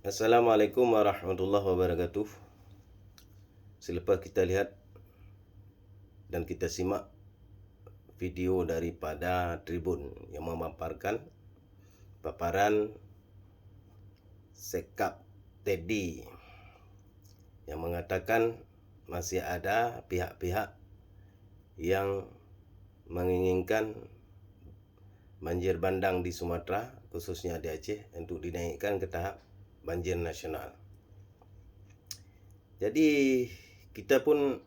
Assalamualaikum warahmatullahi wabarakatuh. Selepas kita lihat dan kita simak video daripada Tribun yang memaparkan paparan Sekap Teddy yang mengatakan masih ada pihak-pihak yang menginginkan banjir bandang di Sumatera, khususnya di Aceh, untuk dinaikkan ke tahap banjir nasional. Jadi kita pun,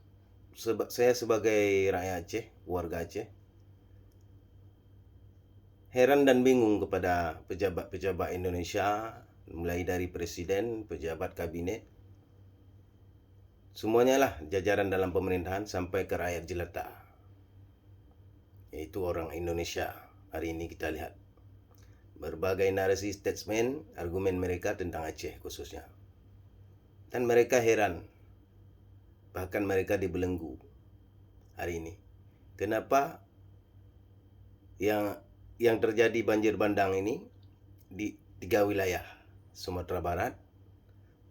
saya sebagai rakyat Aceh, warga Aceh, heran dan bingung kepada pejabat-pejabat Indonesia, mulai dari presiden, pejabat kabinet, semuanya lah jajaran dalam pemerintahan sampai ke rakyat jelata, yaitu orang Indonesia. Hari ini kita lihat berbagai narasi statement, argumen mereka tentang Aceh khususnya. Dan mereka heran, bahkan mereka dibelenggu hari ini. Kenapa yang terjadi banjir bandang ini di 3 wilayah, Sumatera Barat,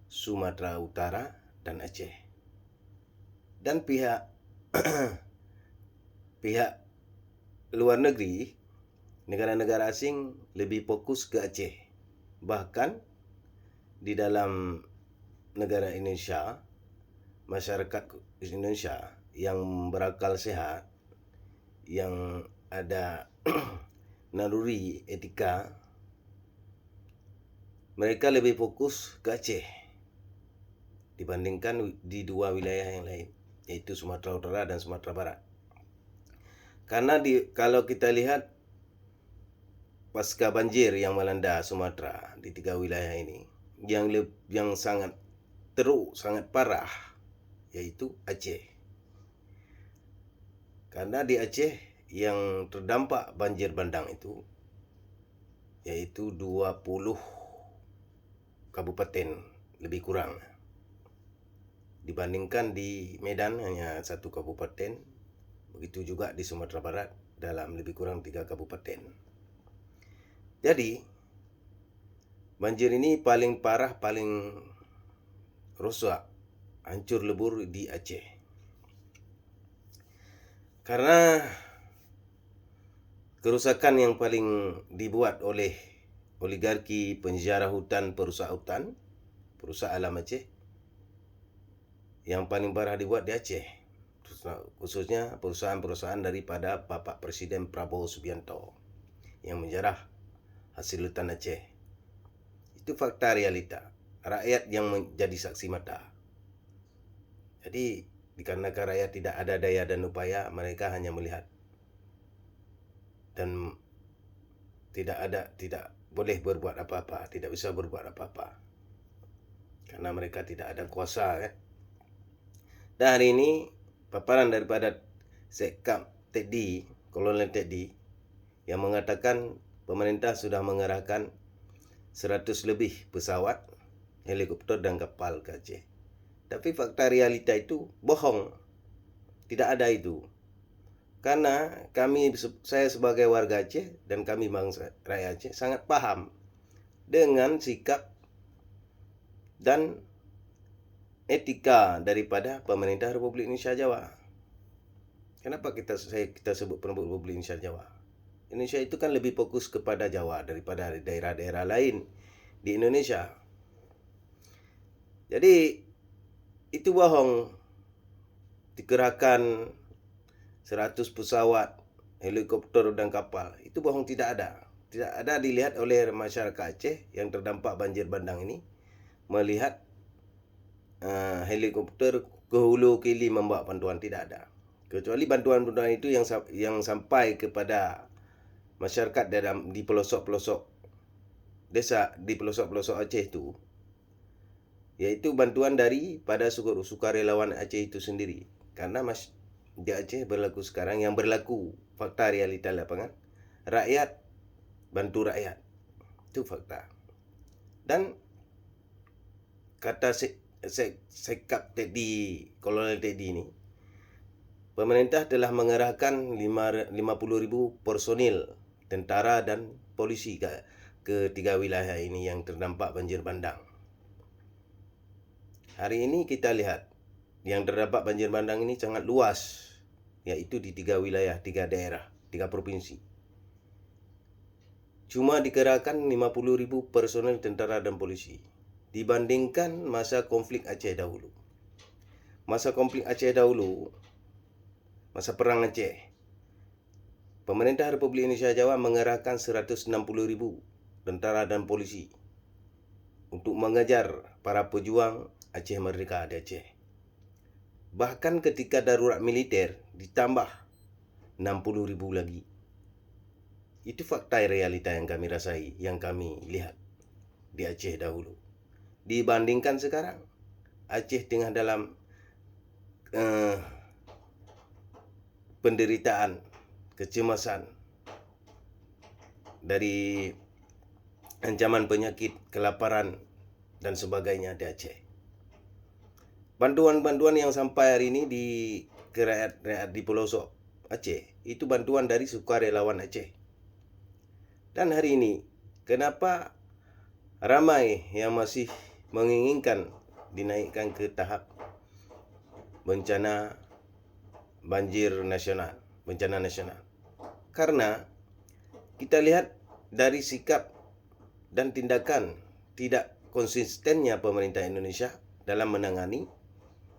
Sumatera Utara, dan Aceh. Dan pihak luar negeri, negara-negara asing lebih fokus ke Aceh. Bahkan di dalam negara Indonesia, masyarakat Indonesia yang berakal sehat, yang ada naluri etika, mereka lebih fokus ke Aceh dibandingkan di 2 wilayah yang lain, yaitu Sumatera Utara dan Sumatera Barat. Karena kalau kita lihat pasca banjir yang melanda Sumatera di 3 wilayah ini, yang sangat teruk, sangat parah, yaitu Aceh. Karena di Aceh yang terdampak banjir bandang itu yaitu 20 kabupaten lebih kurang. Dibandingkan di Medan hanya 1 kabupaten, begitu juga di Sumatera Barat dalam lebih kurang 3 kabupaten. Jadi banjir ini paling parah, paling rusak, hancur lebur di Aceh. Karena kerusakan yang paling dibuat oleh oligarki penjara hutan, perusahaan alam Aceh, yang paling parah dibuat di Aceh, khususnya perusahaan-perusahaan daripada Bapak Presiden Prabowo Subianto yang menjarah hasil hutan Aceh. Itu fakta realita, rakyat yang menjadi saksi mata. Jadi dikarenakan rakyat tidak ada daya dan upaya, mereka hanya melihat dan tidak boleh berbuat apa-apa, tidak bisa berbuat apa-apa karena mereka tidak ada kuasa, kan? Dan hari ini paparan daripada Sekap Teddy, Kolonel Teddy, yang mengatakan pemerintah sudah mengerahkan 100 lebih pesawat, helikopter dan kapal ke Aceh. Tapi fakta realita itu bohong. Tidak ada itu. Karena saya sebagai warga Aceh dan kami bangsa rakyat Aceh sangat paham dengan sikap dan etika daripada pemerintah Republik Indonesia Jawa. Kenapa kita sebut Republik Indonesia Jawa? Indonesia itu kan lebih fokus kepada Jawa daripada daerah-daerah lain di Indonesia. Jadi itu bohong. Dikerahkan 100 pesawat, helikopter dan kapal. Itu bohong, tidak ada. Tidak ada dilihat oleh masyarakat Aceh yang terdampak banjir bandang ini, melihat helikopter ke hulu ke hilir membawa bantuan, tidak ada. Kecuali bantuan-bantuan itu yang sampai kepada masyarakat di pelosok-pelosok desa, di pelosok-pelosok Aceh itu, yaitu bantuan daripada sukarelawan Aceh itu sendiri. Karena di Aceh yang berlaku fakta realita lapangan, rakyat bantu rakyat, itu fakta. Dan kata Sekap Teddy, Kolonel Teddy ini, pemerintah telah mengerahkan 50.000 personil tentara dan polisi ke 3 wilayah ini yang terdampak banjir bandang. Hari ini kita lihat yang terdapat banjir bandang ini sangat luas, yaitu di 3 wilayah, 3 daerah, 3 provinsi. Cuma dikerahkan 50.000 personel tentara dan polisi dibandingkan masa konflik Aceh dahulu. Masa konflik Aceh dahulu, masa perang Aceh, pemerintah Republik Indonesia Jawa mengerahkan 160.000 tentara dan polisi untuk mengejar para pejuang Aceh Merdeka di Aceh. Bahkan ketika darurat militer ditambah 60.000 lagi. Itu fakta realita yang kami rasai, yang kami lihat di Aceh dahulu. Dibandingkan sekarang, Aceh tengah dalam penderitaan, kecemasan dari ancaman penyakit, kelaparan, dan sebagainya di Aceh. Bantuan-bantuan yang sampai hari ini ke rakyat di pelosok Aceh, itu bantuan dari sukarelawan Aceh. Dan hari ini, kenapa ramai yang masih menginginkan dinaikkan ke tahap bencana banjir nasional, bencana nasional? Karena kita lihat dari sikap dan tindakan tidak konsistennya pemerintah Indonesia dalam menangani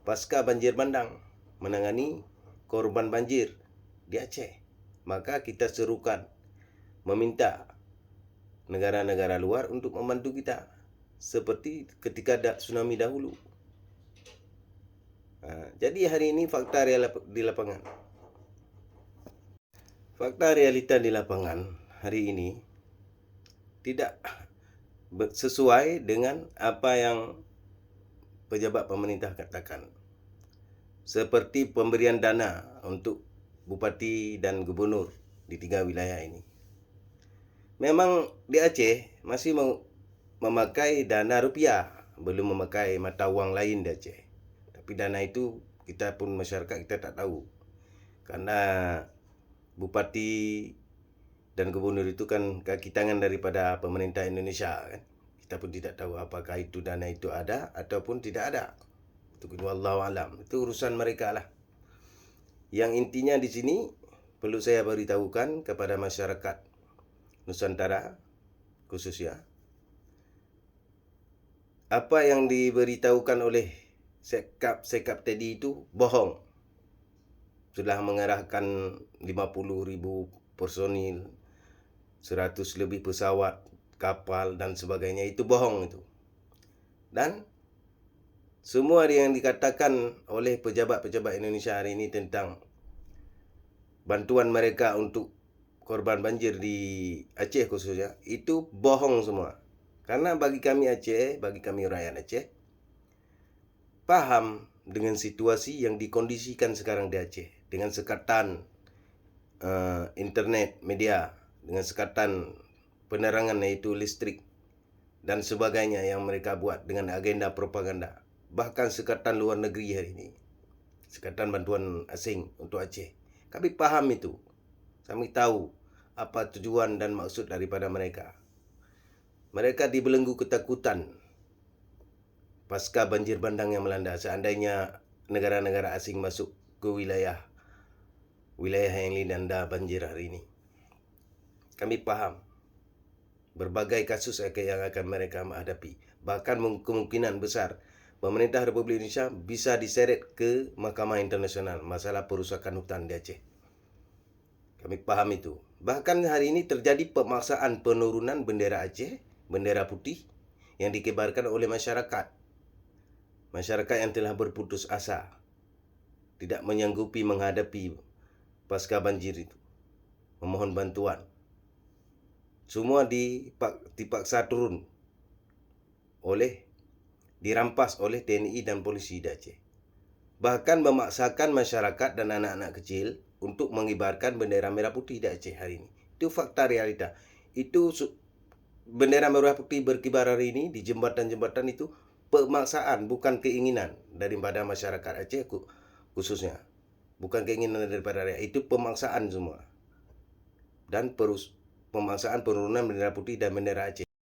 pasca banjir bandang, menangani korban banjir di Aceh. Maka kita serukan meminta negara-negara luar untuk membantu kita seperti ketika ada tsunami dahulu. Jadi hari ini fakta di lapangan. Fakta realita di lapangan hari ini tidak sesuai dengan apa yang pejabat pemerintah katakan. Seperti pemberian dana untuk bupati dan gubernur di 3 wilayah ini. Memang di Aceh masih memakai dana rupiah, belum memakai mata wang lain di Aceh. Tapi dana itu kita pun masyarakat kita tak tahu. Karena bupati dan gubernur itu kan kaki tangan daripada pemerintah Indonesia kan. Kita pun tidak tahu apakah itu dana itu ada ataupun tidak ada. Itu wallahu alam. Itu urusan mereka lah. Yang intinya di sini perlu saya beritahukan kepada masyarakat Nusantara khususnya, apa yang diberitahukan oleh Sekap tadi itu bohong. Sudah mengerahkan 50.000 personil, 100 lebih pesawat, kapal dan sebagainya, itu bohong itu. Dan semua yang dikatakan oleh pejabat-pejabat Indonesia hari ini tentang bantuan mereka untuk korban banjir di Aceh khususnya, itu bohong semua. Karena bagi kami Aceh, bagi kami rakyat Aceh, paham dengan situasi yang dikondisikan sekarang di Aceh. Dengan sekatan internet, media, dengan sekatan penerangan yaitu listrik dan sebagainya yang mereka buat dengan agenda propaganda. Bahkan sekatan luar negeri hari ini, sekatan bantuan asing untuk Aceh. Kami paham itu. Kami tahu apa tujuan dan maksud daripada mereka. Mereka dibelenggu ketakutan pasca banjir bandang yang melanda. Seandainya negara-negara asing masuk ke wilayah yang dilanda banjir hari ini. Kami paham berbagai kasus yang akan mereka hadapi. Bahkan kemungkinan besar pemerintah Republik Indonesia bisa diseret ke Mahkamah Internasional masalah perusakan hutan di Aceh. Kami paham itu. Bahkan hari ini terjadi pemaksaan penurunan bendera Aceh, bendera putih yang dikibarkan oleh masyarakat. Masyarakat yang telah berputus asa, tidak menyanggupi menghadapi pasca banjir itu, memohon bantuan. Semua dipaksa turun dirampas oleh TNI dan polisi di Aceh. Bahkan memaksakan masyarakat dan anak-anak kecil untuk mengibarkan bendera merah putih di Aceh hari ini. Itu fakta realita. Itu bendera merah putih berkibar hari ini di jembatan-jembatan itu pemaksaan, bukan keinginan daripada masyarakat Aceh khususnya. Bukan keinginan daripada rakyat, itu pemaksaan semua. Dan pemaksaan penurunan bendera putih dan bendera Aceh.